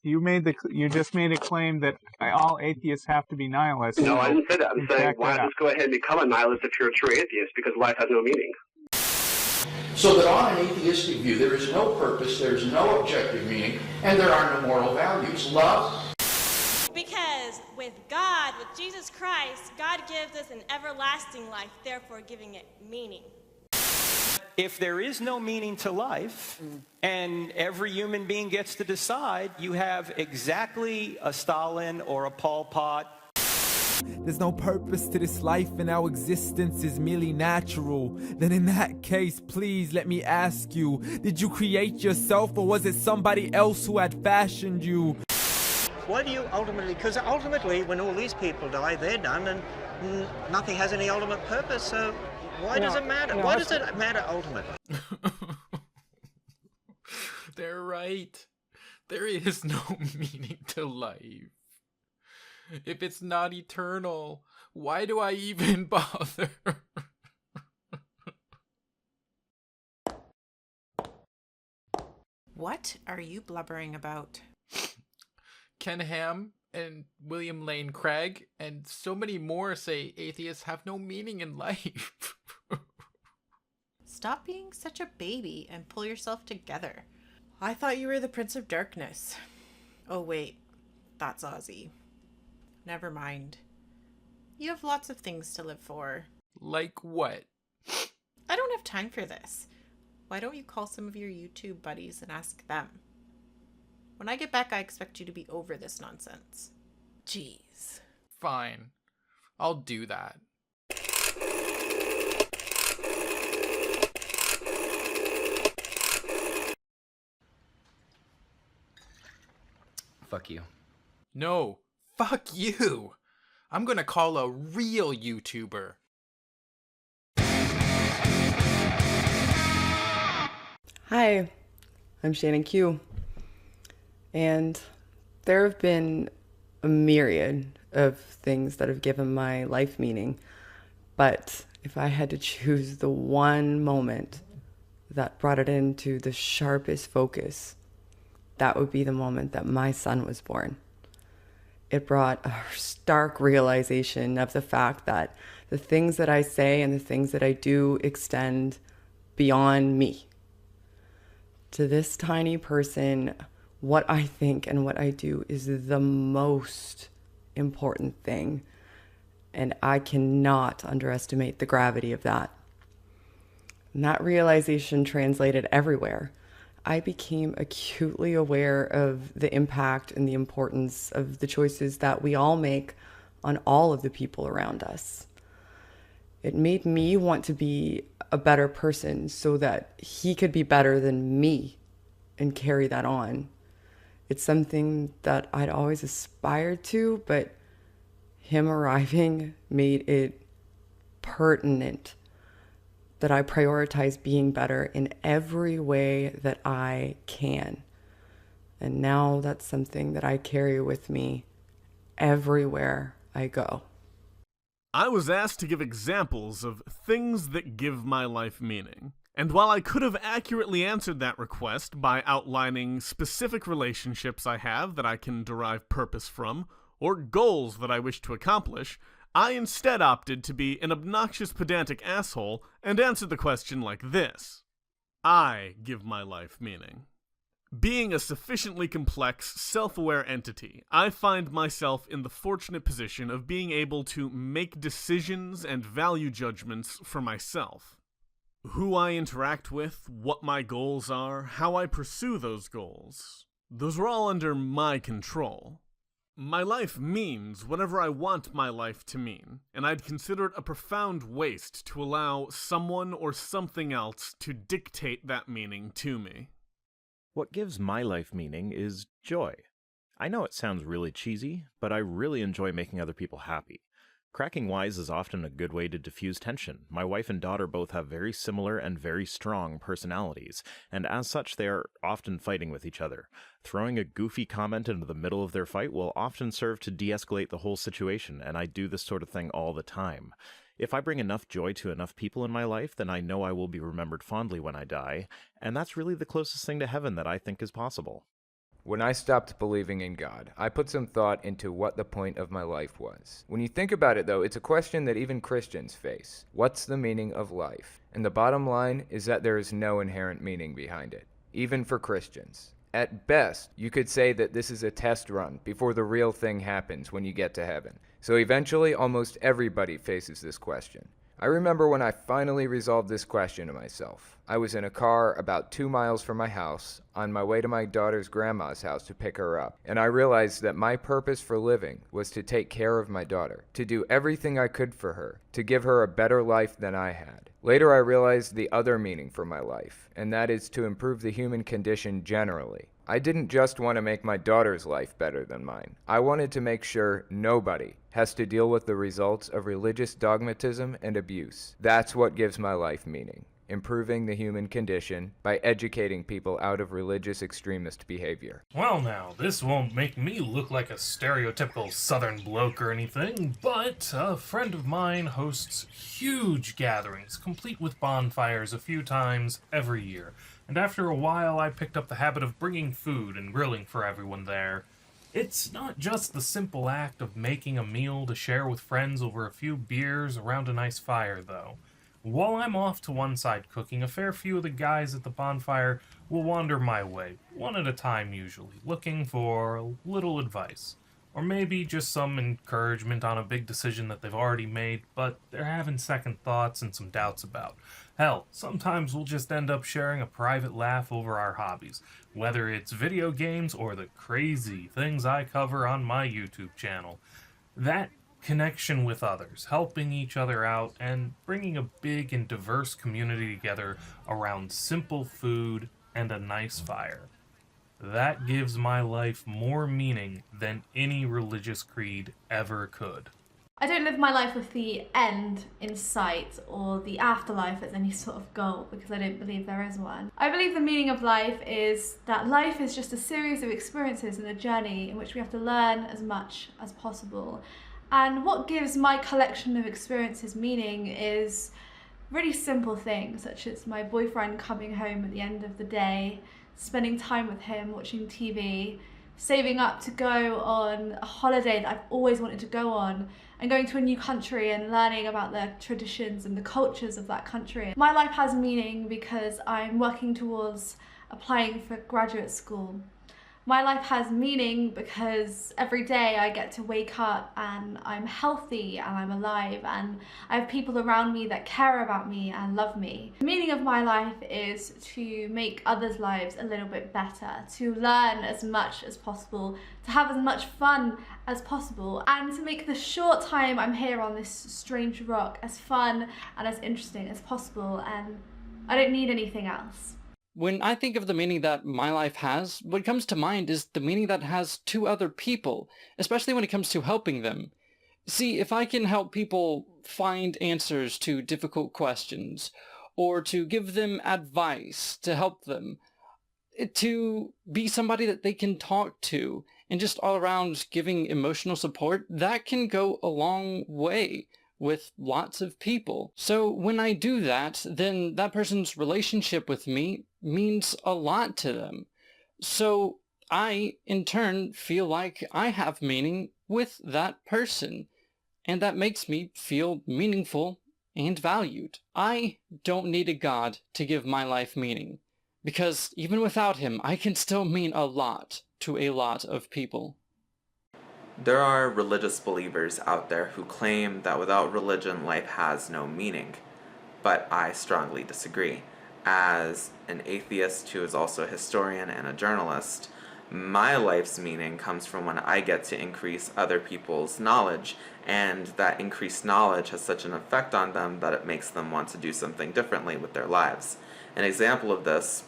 You just made a claim that all atheists have to be nihilists. No, I didn't say that. I'm saying, why not just go ahead and become a nihilist if you're a true atheist, because life has no meaning. So that on an atheistic view, there is no purpose, there is no objective meaning, and there are no moral values. Love. Because with God, with Jesus Christ, God gives us an everlasting life, therefore giving it meaning. If there is no meaning to life, and every human being gets to decide, you have exactly a Stalin or a Pol Pot. There's no purpose to this life and our existence is merely natural. Then in that case, please let me ask you, did you create yourself or was it somebody else who had fashioned you? Why do you ultimately, because ultimately when all these people die, they're done and nothing has any ultimate purpose, so why does it matter? Why does it matter ultimately? They're right. There is no meaning to life. If it's not eternal, why do I even bother? What are you blubbering about? Ken Ham and William Lane Craig and so many more say atheists have no meaning in life. Stop being such a baby and pull yourself together. I thought you were the Prince of Darkness. Oh wait, that's Ozzy. Never mind. You have lots of things to live for. Like what? I don't have time for this. Why don't you call some of your YouTube buddies and ask them? When I get back, I expect you to be over this nonsense. Jeez. Fine. I'll do that. Fuck you. No. Fuck you! I'm gonna call a real YouTuber. Hi, I'm Shannon Q. And there have been a myriad of things that have given my life meaning. But if I had to choose the one moment that brought it into the sharpest focus, that would be the moment that my son was born. It brought a stark realization of the fact that the things that I say and the things that I do extend beyond me. To this tiny person, what I think and what I do is the most important thing. And I cannot underestimate the gravity of that. And that realization translated everywhere. I became acutely aware of the impact and the importance of the choices that we all make on all of the people around us. It made me want to be a better person so that he could be better than me and carry that on. It's something that I'd always aspired to, but him arriving made it pertinent that I prioritize being better in every way that I can. And now that's something that I carry with me everywhere I go. I was asked to give examples of things that give my life meaning. And while I could have accurately answered that request by outlining specific relationships I have that I can derive purpose from, or goals that I wish to accomplish, I instead opted to be an obnoxious pedantic asshole and answer the question like this. I give my life meaning. Being a sufficiently complex, self-aware entity, I find myself in the fortunate position of being able to make decisions and value judgments for myself. Who I interact with, what my goals are, how I pursue those goals, those are all under my control. My life means whatever I want my life to mean, and I'd consider it a profound waste to allow someone or something else to dictate that meaning to me. What gives my life meaning is joy. I know it sounds really cheesy, but I really enjoy making other people happy. Cracking wise is often a good way to diffuse tension. My wife and daughter both have very similar and very strong personalities, and as such they are often fighting with each other. Throwing a goofy comment into the middle of their fight will often serve to de-escalate the whole situation, and I do this sort of thing all the time. If I bring enough joy to enough people in my life, then I know I will be remembered fondly when I die, and that's really the closest thing to heaven that I think is possible. When I stopped believing in God, I put some thought into what the point of my life was. When you think about it, though, it's a question that even Christians face. What's the meaning of life? And the bottom line is that there is no inherent meaning behind it, even for Christians. At best, you could say that this is a test run before the real thing happens when you get to heaven. So eventually, almost everybody faces this question. I remember when I finally resolved this question to myself. I was in a car about 2 miles from my house, on my way to my daughter's grandma's house to pick her up, and I realized that my purpose for living was to take care of my daughter, to do everything I could for her, to give her a better life than I had. Later I realized the other meaning for my life, and that is to improve the human condition generally. I didn't just want to make my daughter's life better than mine. I wanted to make sure nobody has to deal with the results of religious dogmatism and abuse. That's what gives my life meaning. Improving the human condition by educating people out of religious extremist behavior. Well now, this won't make me look like a stereotypical southern bloke or anything, but a friend of mine hosts huge gatherings, complete with bonfires a few times every year. And after a while, I picked up the habit of bringing food and grilling for everyone there. It's not just the simple act of making a meal to share with friends over a few beers around a nice fire, though. While I'm off to one side cooking, a fair few of the guys at the bonfire will wander my way, one at a time usually, looking for a little advice. Or maybe just some encouragement on a big decision that they've already made, but they're having second thoughts and some doubts about. Hell, sometimes we'll just end up sharing a private laugh over our hobbies, whether it's video games or the crazy things I cover on my YouTube channel. That connection with others, helping each other out, and bringing a big and diverse community together around simple food and a nice fire. That gives my life more meaning than any religious creed ever could. I don't live my life with the end in sight or the afterlife as any sort of goal, because I don't believe there is one. I believe the meaning of life is that life is just a series of experiences and a journey in which we have to learn as much as possible. And what gives my collection of experiences meaning is really simple things, such as my boyfriend coming home at the end of the day, spending time with him, watching TV, saving up to go on a holiday that I've always wanted to go on, and going to a new country and learning about the traditions and the cultures of that country. My life has meaning because I'm working towards applying for graduate school. My life has meaning because every day I get to wake up and I'm healthy and I'm alive and I have people around me that care about me and love me. The meaning of my life is to make others' lives a little bit better, to learn as much as possible, to have as much fun as possible, and to make the short time I'm here on this strange rock as fun and as interesting as possible, and I don't need anything else. When I think of the meaning that my life has, what comes to mind is the meaning that has to other people, especially when it comes to helping them. See, if I can help people find answers to difficult questions, or to give them advice to help them, to be somebody that they can talk to, and just all around giving emotional support, that can go a long way with lots of people. So when I do that, then that person's relationship with me means a lot to them. So I, in turn, feel like I have meaning with that person, and that makes me feel meaningful and valued. I don't need a God to give my life meaning, because even without him, I can still mean a lot to a lot of people. There are religious believers out there who claim that without religion, life has no meaning, but I strongly disagree. As an atheist who is also a historian and a journalist, my life's meaning comes from when I get to increase other people's knowledge, and that increased knowledge has such an effect on them that it makes them want to do something differently with their lives. An example of this,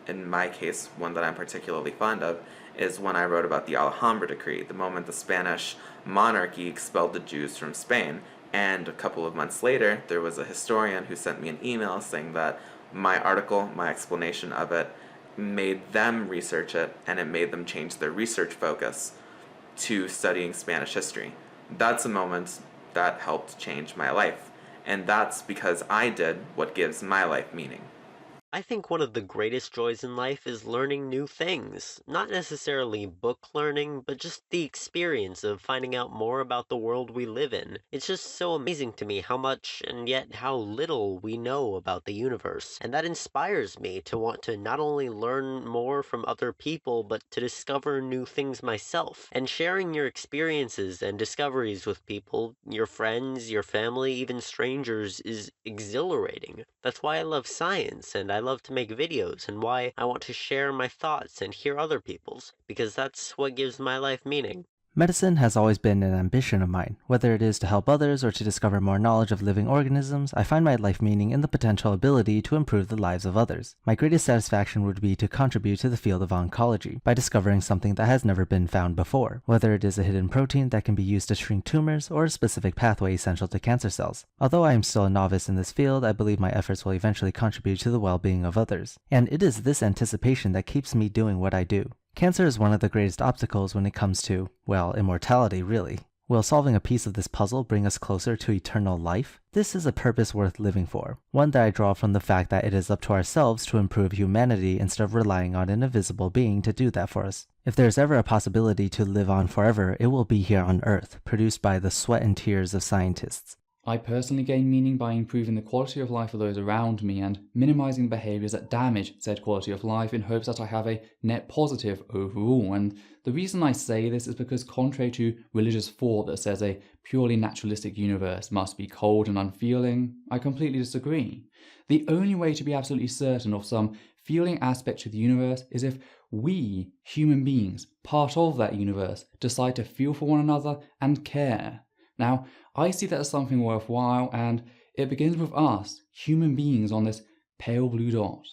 in my case, one that I'm particularly fond of, is when I wrote about the Alhambra Decree, the moment the Spanish monarchy expelled the Jews from Spain. And a couple of months later, there was a historian who sent me an email saying that my article, my explanation of it, made them research it, and it made them change their research focus to studying Spanish history. That's a moment that helped change my life. And that's because I did what gives my life meaning. I think one of the greatest joys in life is learning new things. Not necessarily book learning, but just the experience of finding out more about the world we live in. It's just so amazing to me how much and yet how little we know about the universe. And that inspires me to want to not only learn more from other people, but to discover new things myself. And sharing your experiences and discoveries with people, your friends, your family, even strangers, is exhilarating. That's why I love science, and I love to make videos, and why I want to share my thoughts and hear other people's, because that's what gives my life meaning. Medicine has always been an ambition of mine. Whether it is to help others or to discover more knowledge of living organisms, I find my life meaning in the potential ability to improve the lives of others. My greatest satisfaction would be to contribute to the field of oncology by discovering something that has never been found before, whether it is a hidden protein that can be used to shrink tumors or a specific pathway essential to cancer cells. Although I am still a novice in this field, I believe my efforts will eventually contribute to the well-being of others. And it is this anticipation that keeps me doing what I do. Cancer is one of the greatest obstacles when it comes to, well, immortality, really. Will solving a piece of this puzzle bring us closer to eternal life? This is a purpose worth living for, one that I draw from the fact that it is up to ourselves to improve humanity instead of relying on an invisible being to do that for us. If there is ever a possibility to live on forever, it will be here on Earth, produced by the sweat and tears of scientists. I personally gain meaning by improving the quality of life of those around me and minimizing behaviors that damage said quality of life in hopes that I have a net positive overall. And the reason I say this is because contrary to religious thought that says a purely naturalistic universe must be cold and unfeeling, I completely disagree. The only way to be absolutely certain of some feeling aspect to the universe is if we, human beings, part of that universe, decide to feel for one another and care. Now, I see that as something worthwhile, and it begins with us, human beings on this pale blue dot.